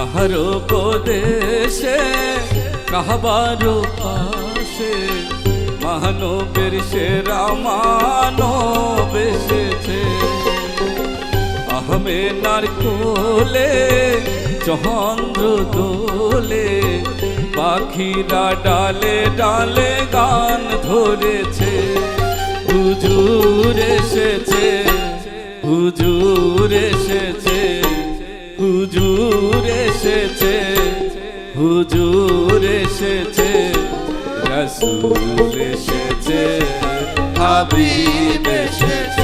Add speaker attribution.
Speaker 1: আহারো প্রদেশে কাহবারো পাশে মানবের সেরা মানব এসেছে। আহমেনার কোলে চন্দ্র দোলে পাখিরা ডালে ডালে গান ধরেছে। হুজুর এসেছে, হুজুর এসেছে, হুজুর এসেছে, হুজুর এসেছে, রাসূল এসেছে, হাবিব এসেছে।